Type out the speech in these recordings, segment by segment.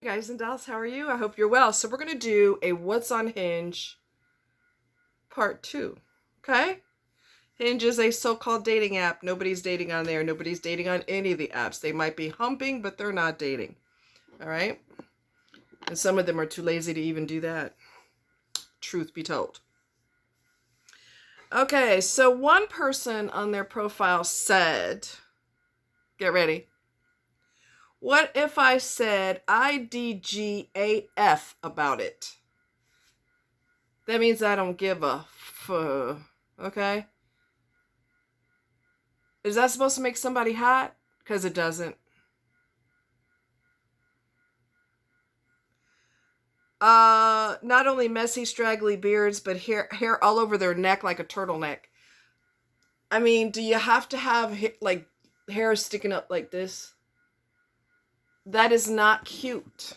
Hey guys and dolls, how are you? I hope you're well. So we're going to do a What's on Hinge part 2, okay? Hinge is a so-called dating app. Nobody's dating on there. Nobody's dating on any of the apps. They might be humping, but they're not dating, all right? And some of them are too lazy to even do that, truth be told. Okay, so one person on their profile said, get ready, what if I said IDGAF about it? That means I don't give a fuck, okay? Is that supposed to make somebody hot? Because it doesn't. Not only messy, straggly beards, but hair all over their neck like a turtleneck. I mean, do you have to have like hair sticking up like this? That is not cute.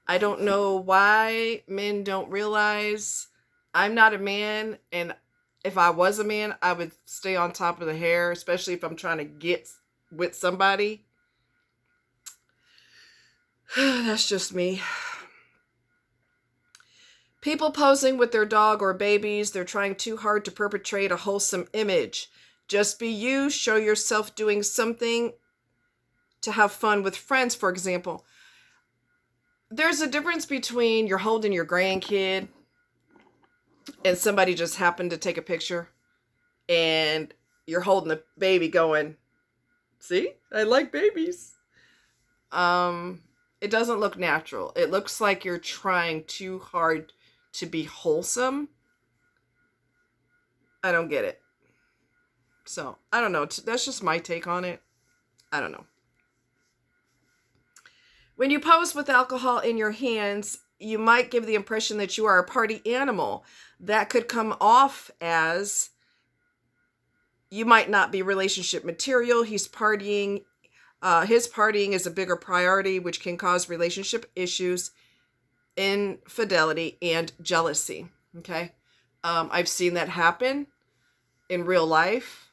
I don't know why men don't realize I'm not a man, and if I was a man, I would stay on top of the hair, especially if I'm trying to get with somebody. That's just me. People posing with their dog or babies, they're trying too hard to perpetrate a wholesome image. Just be you, show yourself doing something to have fun with friends, for example. There's a difference between you're holding your grandkid and somebody just happened to take a picture and you're holding the baby going, see, I like babies. It doesn't look natural. It looks like you're trying too hard to be wholesome. I don't get it. So, I don't know. That's just my take on it. I don't know. When you pose with alcohol in your hands, you might give the impression that you are a party animal. That could come off as you might not be relationship material. He's partying. His partying is a bigger priority, which can cause relationship issues, infidelity, and jealousy. Okay. I've seen that happen in real life.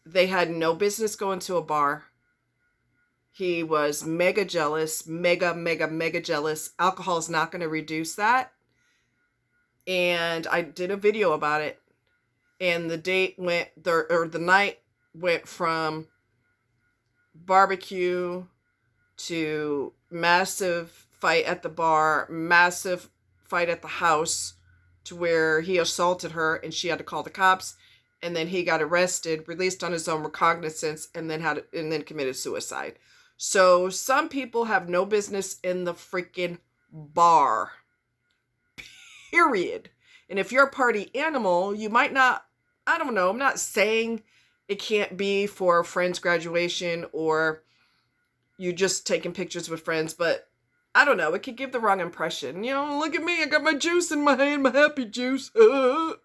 They had no business going to a bar. He was mega jealous, mega jealous. Alcohol is not going to reduce that. And I did a video about it. And the night went from barbecue to massive fight at the bar, massive fight at the house, to where he assaulted her and she had to call the cops. And then he got arrested, released on his own recognizance, and then committed suicide. So some people have no business in the freaking bar. Period. And if you're a party animal, you might not, I don't know, I'm not saying it can't be for a friend's graduation or you just taking pictures with friends, but I don't know, it could give the wrong impression. You know, look at me, I got my juice in my hand, my happy juice. I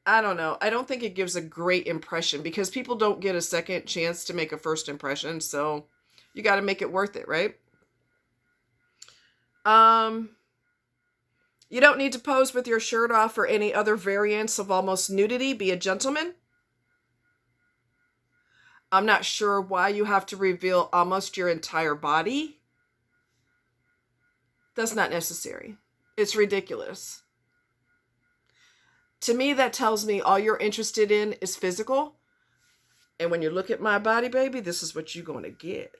don't know. I don't think it gives a great impression because people don't get a second chance to make a first impression. So you got to make it worth it, right? You don't need to pose with your shirt off or any other variants of almost nudity. Be a gentleman. I'm not sure why you have to reveal almost your entire body. That's not necessary. It's ridiculous. To me, that tells me all you're interested in is physical. And when you look at my body, baby, this is what you're going to get.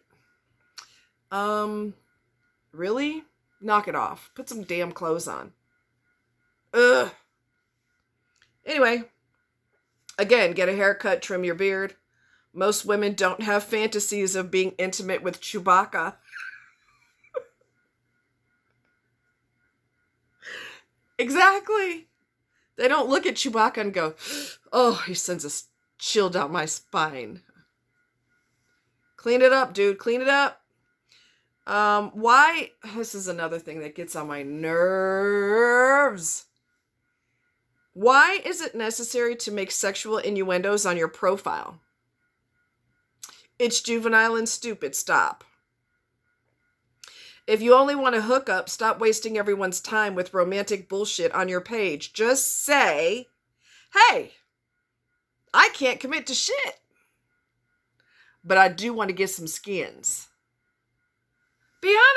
Really? Knock it off. Put some damn clothes on. Ugh. Anyway, again, get a haircut, trim your beard. Most women don't have fantasies of being intimate with Chewbacca. Exactly. They don't look at Chewbacca and go, oh, he sends a chill down my spine. Clean it up, dude. Clean it up. Why? This is another thing that gets on my nerves. Why is it necessary to make sexual innuendos on your profile? It's juvenile and stupid. Stop. If you only want to hook up, stop wasting everyone's time with romantic bullshit on your page. Just say, hey, I can't commit to shit, but I do want to get some skins.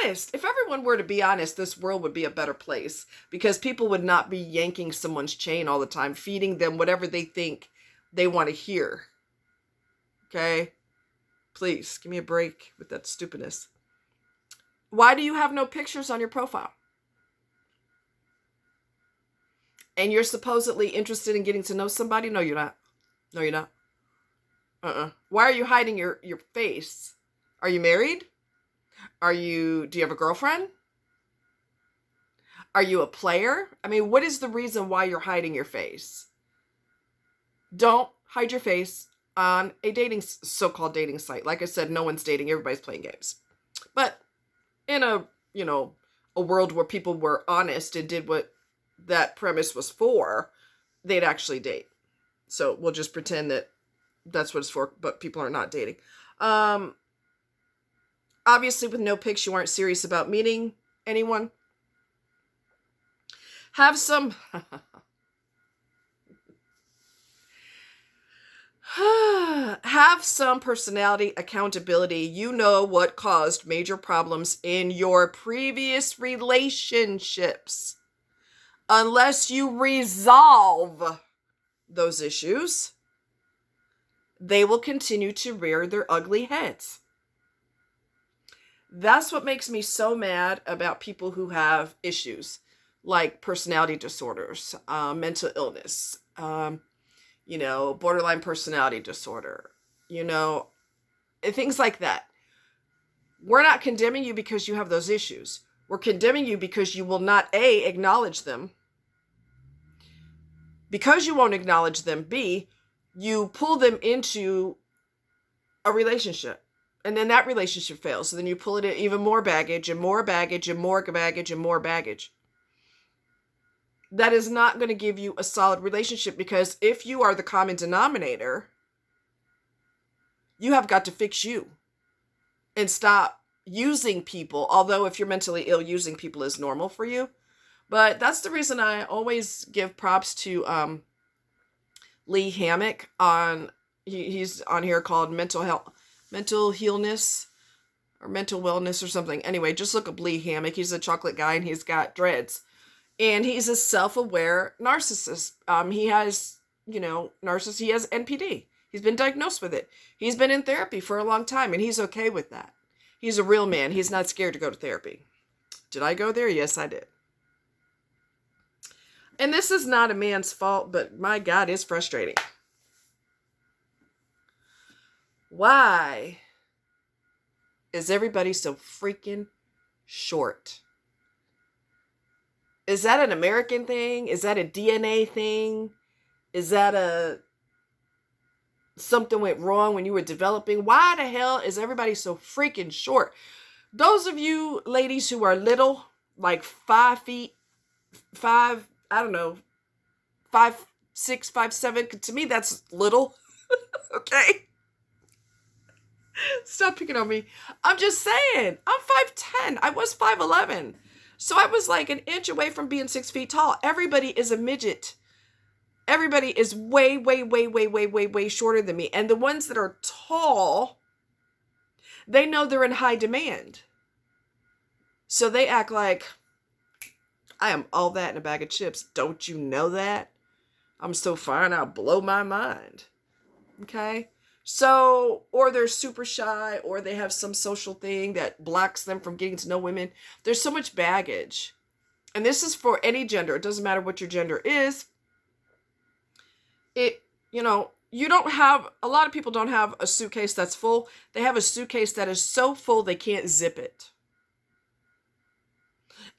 honest. If everyone were to be honest, this world would be a better place because people would not be yanking someone's chain all the time, feeding them whatever they think they want to hear. Okay? Please, give me a break with that stupidness. Why do you have no pictures on your profile? And you're supposedly interested in getting to know somebody? No, you're not. No, you're not. Why are you hiding your face? Are you married? Do you have a girlfriend? Are you a player? I mean, what is the reason why you're hiding your face? Don't hide your face on a so-called dating site. Like I said, no one's dating. Everybody's playing games. But in a world where people were honest and did what that premise was for, they'd actually date. So we'll just pretend that that's what it's for, but people are not dating. Obviously, with no pics, you aren't serious about meeting anyone. Have some personality accountability. You know what caused major problems in your previous relationships. Unless you resolve those issues, they will continue to rear their ugly heads. That's what makes me so mad about people who have issues like personality disorders, mental illness, borderline personality disorder, things like that. We're not condemning you because you have those issues. We're condemning you because you will not, A, acknowledge them. Because you won't acknowledge them, B, you pull them into a relationship. And then that relationship fails. So then you pull it in even more baggage and more baggage and more baggage and more baggage. That is not going to give you a solid relationship, because if you are the common denominator, you have got to fix you and stop using people. Although if you're mentally ill, using people is normal for you. But that's the reason I always give props to Lee Hammock he's on here called mental healness or mental wellness or something. Anyway, just look up Lee Hammock. He's a chocolate guy and he's got dreads. And he's a self-aware narcissist. He has, he has NPD. He's been diagnosed with it. He's been in therapy for a long time and he's okay with that. He's a real man. He's not scared to go to therapy. Did I go there? Yes, I did. And this is not a man's fault, but my God, it's frustrating. Why is everybody so freaking short? Is that an American thing? Is that a DNA thing? Is that something went wrong when you were developing? Why the hell is everybody so freaking short? Those of you ladies who are little, like 5 feet, 5, I don't know, 5'6", 5'7", to me that's little. Okay? Stop picking on me. I'm just saying, I'm 5'10". I was 5'11". So I was like an inch away from being 6 feet tall. Everybody is a midget. Everybody is way, way, way, way, way, way, way shorter than me. And the ones that are tall, they know they're in high demand. So they act like, I am all that in a bag of chips. Don't you know that? I'm so fine, I'll blow my mind. Okay? So, or they're super shy, or they have some social thing that blocks them from getting to know women. There's so much baggage. And this is for any gender. It doesn't matter what your gender is. A lot of people don't have a suitcase that's full. They have a suitcase that is so full they can't zip it.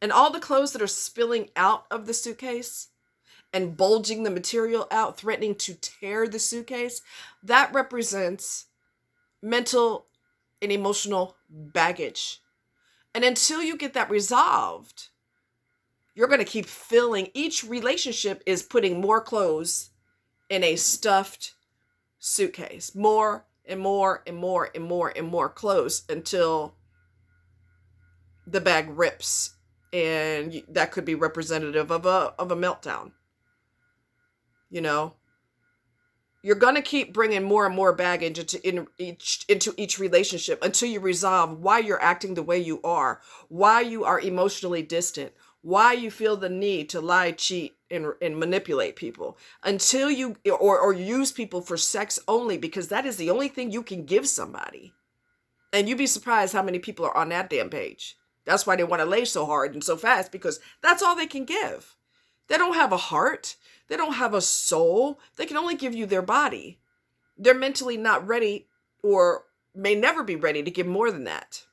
And all the clothes that are spilling out of the suitcase and bulging the material out, threatening to tear the suitcase, that represents mental and emotional baggage. And until you get that resolved, you're going to keep filling. Each relationship is putting more clothes in a stuffed suitcase. More and more and more and more and more clothes until the bag rips. And that could be representative of a meltdown. You're going to keep bringing more and more baggage into each relationship until you resolve why you're acting the way you are, why you are emotionally distant, why you feel the need to lie, cheat, and manipulate people, until you or use people for sex only, because that is the only thing you can give somebody. And you'd be surprised how many people are on that damn page. That's why they want to lay so hard and so fast, because that's all they can give. They don't have a heart. They don't have a soul. They can only give you their body. They're mentally not ready, or may never be ready to give more than that.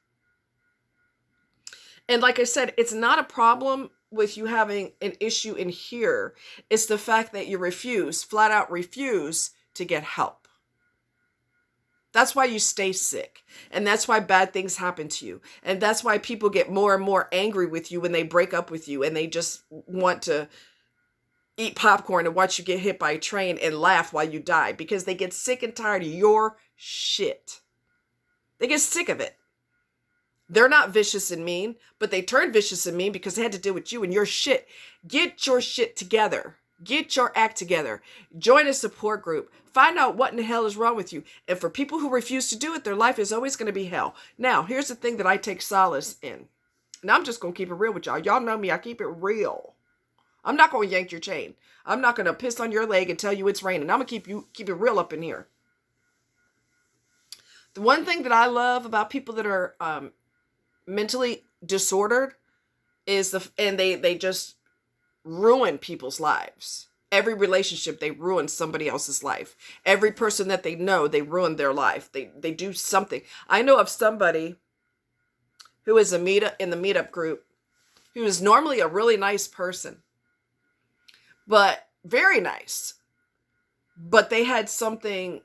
And like I said, it's not a problem with you having an issue in here. It's the fact that you flat out refuse to get help. That's why you stay sick. And that's why bad things happen to you. And that's why people get more and more angry with you when they break up with you, and they just want to eat popcorn and watch you get hit by a train and laugh while you die, because they get sick and tired of your shit. They get sick of it. They're not vicious and mean, but they turn vicious and mean because they had to deal with you and your shit. Get your shit together. Get your act together. Join a support group. Find out what in the hell is wrong with you. And for people who refuse to do it, their life is always going to be hell. Now, here's the thing that I take solace in. Now, I'm just going to keep it real with y'all. Y'all know me. I keep it real. I'm not going to yank your chain. I'm not going to piss on your leg and tell you it's raining. I'm going to keep it real up in here. The one thing that I love about people that are mentally disordered is they just ruin people's lives. Every relationship, they ruin somebody else's life. Every person that they know, they ruin their life. They do something. I know of somebody who is in the meetup group, who is normally a really nice person, but very nice. But they had something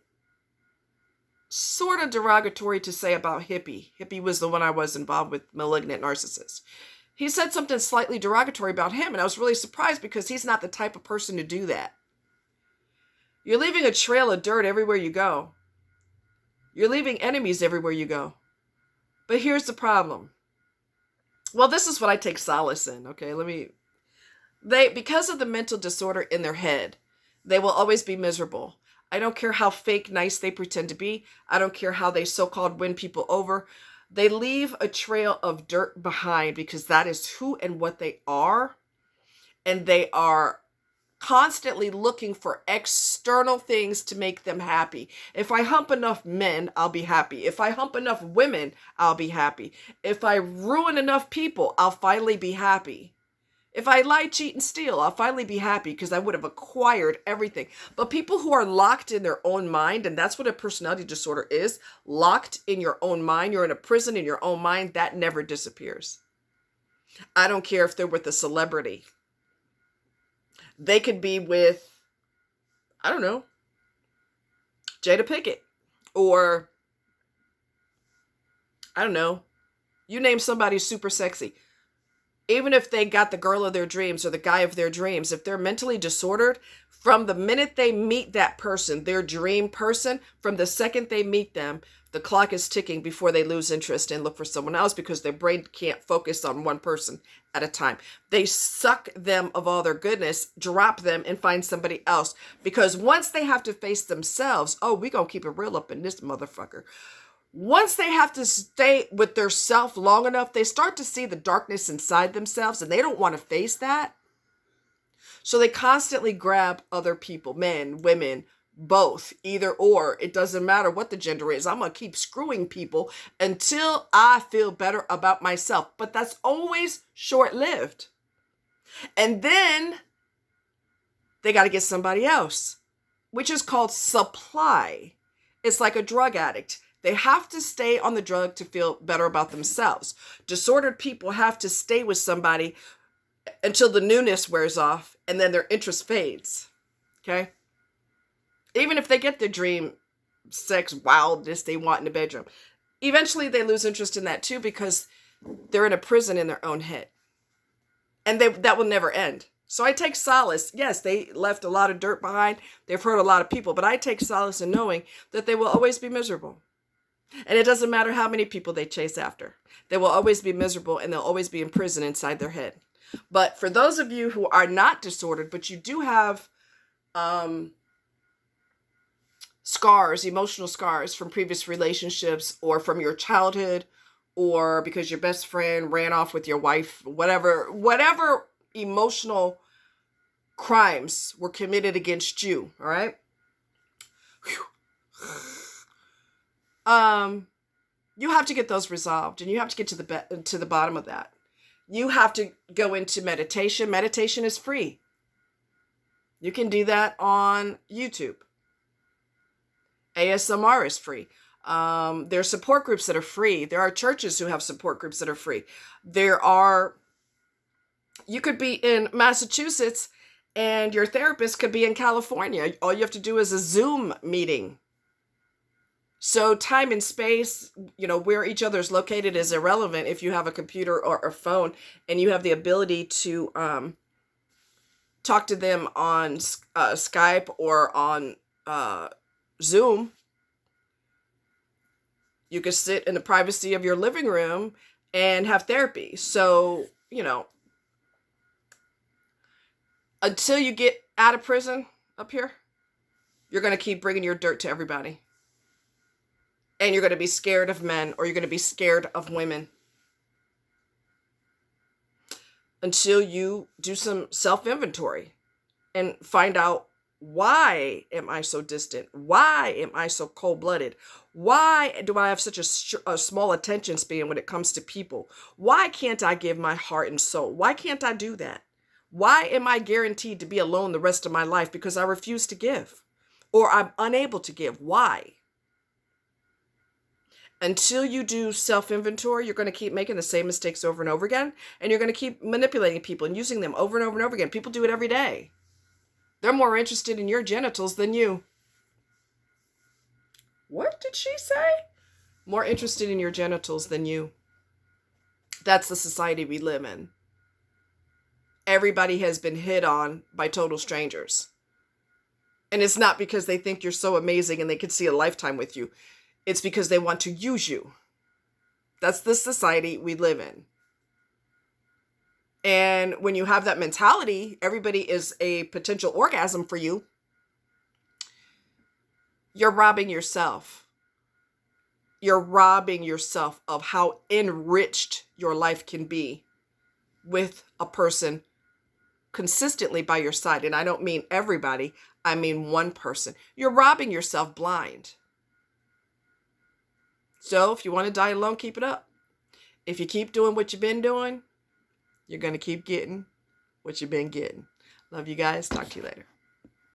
sort of derogatory to say about Hippie. Hippie was the one I was involved with, malignant narcissist. He said something slightly derogatory about him, and I was really surprised because he's not the type of person to do that. You're leaving a trail of dirt everywhere you go. You're leaving enemies everywhere you go. But here's the problem. Well, this is what I take solace in, okay? Because of the mental disorder in their head, they will always be miserable. I don't care how fake nice they pretend to be. I don't care how they so-called win people over. They leave a trail of dirt behind because that is who and what they are. And they are constantly looking for external things to make them happy. If I hump enough men, I'll be happy. If I hump enough women, I'll be happy. If I ruin enough people, I'll finally be happy. If I lie, cheat, and steal, I'll finally be happy because I would have acquired everything. But people who are locked in their own mind, and that's what a personality disorder is, locked in your own mind, you're in a prison in your own mind, that never disappears. I don't care if they're with a celebrity. They could be with, I don't know, Jada Pinkett, or, I don't know, you name somebody super sexy. Even if they got the girl of their dreams or the guy of their dreams, if they're mentally disordered, from the minute they meet that person, their dream person, from the second they meet them, the clock is ticking before they lose interest and look for someone else because their brain can't focus on one person at a time. They suck them of all their goodness, drop them, and find somebody else. Because once they have to face themselves, oh, we gonna keep it real up in this motherfucker. Once they have to stay with their self long enough, they start to see the darkness inside themselves, and they don't want to face that. So they constantly grab other people, men, women, both, either or. It doesn't matter what the gender is. I'm going to keep screwing people until I feel better about myself. But that's always short-lived. And then they got to get somebody else, which is called supply. It's like a drug addict. They have to stay on the drug to feel better about themselves. Disordered people have to stay with somebody until the newness wears off and then their interest fades. Okay? Even if they get their dream sex wildness they want in the bedroom, eventually they lose interest in that too because they're in a prison in their own head. And that will never end. So I take solace. Yes, they left a lot of dirt behind. They've hurt a lot of people. But I take solace in knowing that they will always be miserable. And it doesn't matter how many people they chase after. They will always be miserable and they'll always be in prison inside their head. But for those of you who are not disordered, but you do have scars, emotional scars from previous relationships or from your childhood, or because your best friend ran off with your wife, whatever emotional crimes were committed against you, all right? You have to get those resolved, and you have to get to the bottom of that. You have to go into meditation. Meditation is free. You can do that on YouTube. ASMR is free. There are support groups that are free. There are churches who have support groups that are free. You could be in Massachusetts and your therapist could be in California. All you have to do is a Zoom meeting. So time and space, where each other is located is irrelevant if you have a computer or a phone and you have the ability to talk to them on Skype or on Zoom. You could sit in the privacy of your living room and have therapy. So, until you get out of prison up here, you're going to keep bringing your dirt to everybody. And you're going to be scared of men, or you're going to be scared of women. Until you do some self-inventory and find out, why am I so distant? Why am I so cold-blooded? Why do I have such a small attention span when it comes to people? Why can't I give my heart and soul? Why can't I do that? Why am I guaranteed to be alone the rest of my life? Because I refuse to give, or I'm unable to give. Why? Until you do self-inventory, you're going to keep making the same mistakes over and over again, and you're going to keep manipulating people and using them over and over and over again. People do it every day. They're more interested in your genitals than you. What did she say? More interested in your genitals than you. That's the society we live in. Everybody has been hit on by total strangers. And it's not because they think you're so amazing and they could see a lifetime with you. It's because they want to use you. That's the society we live in. And when you have that mentality, everybody is a potential orgasm for you. You're robbing yourself. You're robbing yourself of how enriched your life can be with a person consistently by your side. And I don't mean everybody. I mean one person. You're robbing yourself blind. So if you want to die alone, keep it up. If you keep doing what you've been doing, you're going to keep getting what you've been getting. Love you guys. Talk to you later.